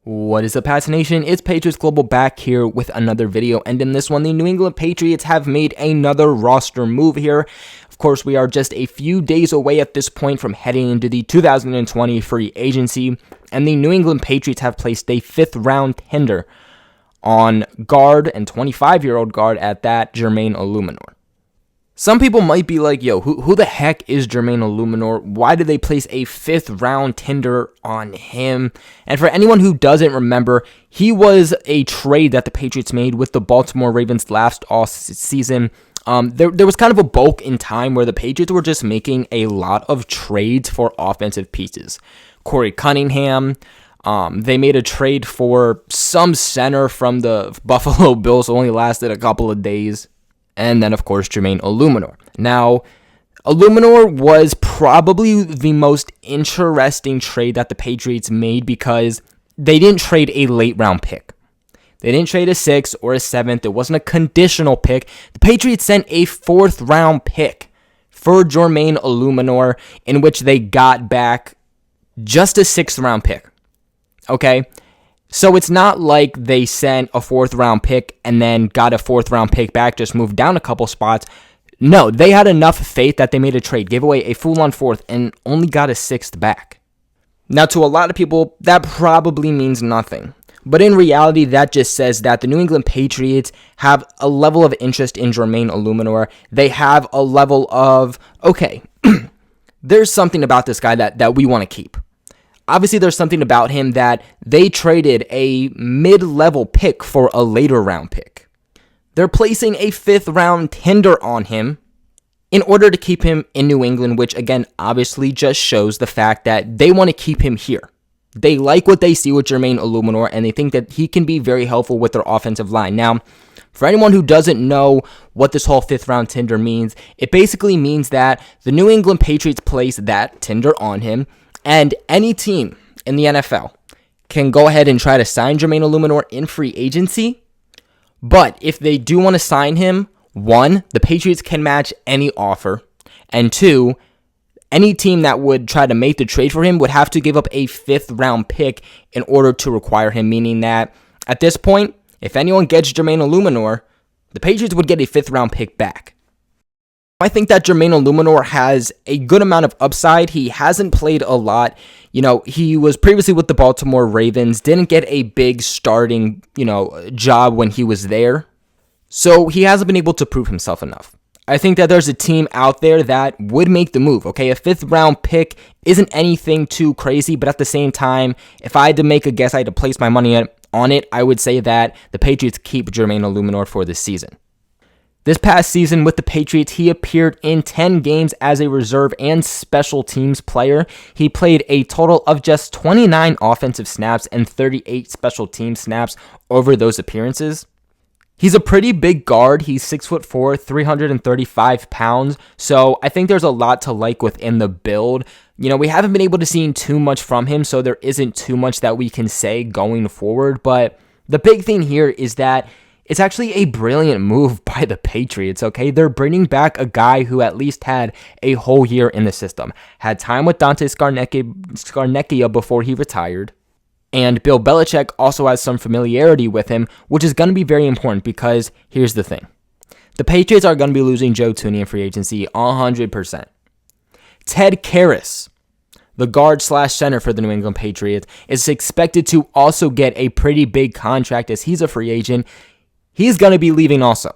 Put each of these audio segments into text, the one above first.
What is up, Pats Nation? It's Patriots Global back here with another video, and in this one, the New England Patriots have made another roster move here. Of course, we are just a few days away at this point from heading into the 2020 free agency, and the New England Patriots have placed a 5th-round tender on guard and 25-year-old guard at that, Jermaine Eluemunor. Some people might be like, yo, who the heck is Jermaine Eluemunor? Why did they place a 5th-round tender on him? And for anyone who doesn't remember, he was a trade that the Patriots made with the Baltimore Ravens last off-season. There was kind of a bulk in time where the Patriots were just making a lot of trades for offensive pieces. Corey Cunningham, they made a trade for some center from the Buffalo Bills, only lasted a couple of days. And then, of course, Jermaine Eluemunor. Now, Eluemunor was probably the most interesting trade that the Patriots made because they didn't trade a late-round pick. They didn't trade a 6th or a 7th. It wasn't a conditional pick. The Patriots sent a 4th-round pick for Jermaine Eluemunor, in which they got back just a 6th-round pick. Okay? So it's not like they sent a 4th-round pick and then got a 4th-round pick back, just moved down a couple spots. No, they had enough faith that they made a trade, gave away a full-on 4th, and only got a 6th back. Now, to a lot of people, that probably means nothing. But in reality, that just says that the New England Patriots have a level of interest in Jermaine Eluemunor. They have a level of, okay, there's something about this guy that we want to keep. Obviously, there's something about him that they traded a mid-level pick for a later round pick. They're placing a 5th-round tender on him in order to keep him in New England, which, again, obviously just shows the fact that they want to keep him here. They like what they see with Jermaine Eluemunor, and they think that he can be very helpful with their offensive line. Now, for anyone who doesn't know what this whole 5th-round tender means, it basically means that the New England Patriots place that tender on him, and any team in the NFL can go ahead and try to sign Jermaine Eluemunor in free agency. But if they do want to sign him, 1, the Patriots can match any offer. And 2, any team that would try to make the trade for him would have to give up a 5th-round pick in order to acquire him, meaning that at this point, if anyone gets Jermaine Eluemunor, the Patriots would get a 5th-round pick back. I think that Jermaine Eluemunor has a good amount of upside. He hasn't played a lot. You know, he was previously with the Baltimore Ravens, didn't get a big starting, job when he was there. So he hasn't been able to prove himself enough. I think that there's a team out there that would make the move, okay? A 5th-round pick isn't anything too crazy, but at the same time, if I had to make a guess, I had to place my money on it, I would say that the Patriots keep Jermaine Eluemunor for this season. This past season with the Patriots, he appeared in 10 games as a reserve and special teams player. He played a total of just 29 offensive snaps and 38 special team snaps over those appearances. He's a pretty big guard. He's 6'4", 335 pounds. So I think there's a lot to like within the build. We haven't been able to see too much from him, so there isn't too much that we can say going forward. But the big thing here is that it's actually a brilliant move by the Patriots, okay? They're bringing back a guy who at least had a whole year in the system, had time with Dante Scarnecchia before he retired, and Bill Belichick also has some familiarity with him, which is going to be very important because here's the thing. The Patriots are going to be losing Joe Thuney in free agency 100%. Ted Karras, the guard/center for the New England Patriots, is expected to also get a pretty big contract as he's a free agent. He's going to be leaving also.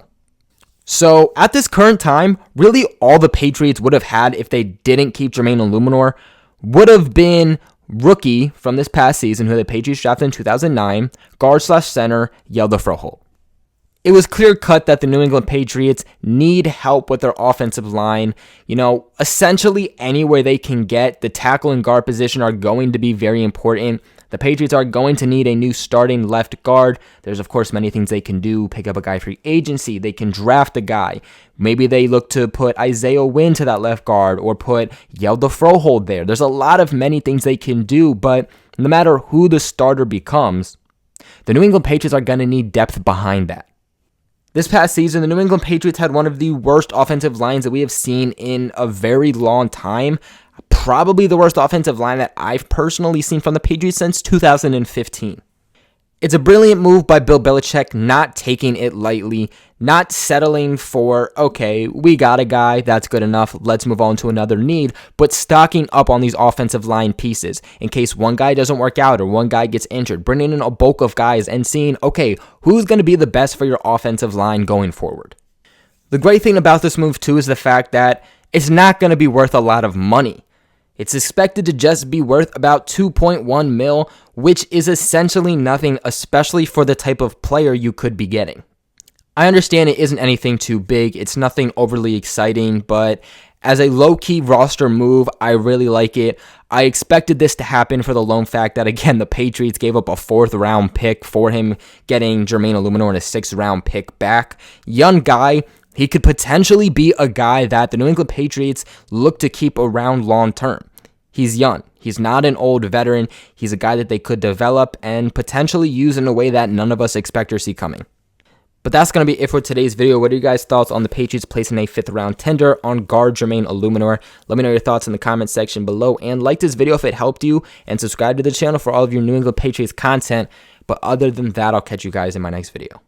So at this current time, really all the Patriots would have had if they didn't keep Jermaine Eluemunor would have been rookie from this past season, who the Patriots drafted in 2009, guard/center, Hjalte Froholdt. It was clear cut that the New England Patriots need help with their offensive line. Essentially anywhere they can get, the tackle and guard position are going to be very important. The Patriots are going to need a new starting left guard. There's, of course, many things they can do. Pick up a guy free agency. They can draft a guy. Maybe they look to put Isaiah Wynn to that left guard or put Hjalte Froholdt there. There's a lot of many things they can do, but no matter who the starter becomes, the New England Patriots are going to need depth behind that. This past season, the New England Patriots had one of the worst offensive lines that we have seen in a very long time. Probably the worst offensive line that I've personally seen from the Patriots since 2015. It's a brilliant move by Bill Belichick, not taking it lightly, not settling for, okay, we got a guy, that's good enough, let's move on to another need, but stocking up on these offensive line pieces in case one guy doesn't work out or one guy gets injured, bringing in a bulk of guys and seeing, okay, who's going to be the best for your offensive line going forward. The great thing about this move, too, is the fact that it's not going to be worth a lot of money. It's expected to just be worth about 2.1 mil, which is essentially nothing, especially for the type of player you could be getting. I understand it isn't anything too big, it's nothing overly exciting, but as a low-key roster move, I really like it. I expected this to happen for the lone fact that, again, the Patriots gave up a 4th-round pick for him, getting Jermaine Eluemunor and a 6th-round pick back. Young guy. He could potentially be a guy that the New England Patriots look to keep around long term. He's young. He's not an old veteran. He's a guy that they could develop and potentially use in a way that none of us expect or see coming. But that's going to be it for today's video. What are you guys' thoughts on the Patriots placing a 5th-round tender on guard Jermaine Eluemunor? Let me know your thoughts in the comment section below. And like this video if it helped you. And subscribe to the channel for all of your New England Patriots content. But other than that, I'll catch you guys in my next video.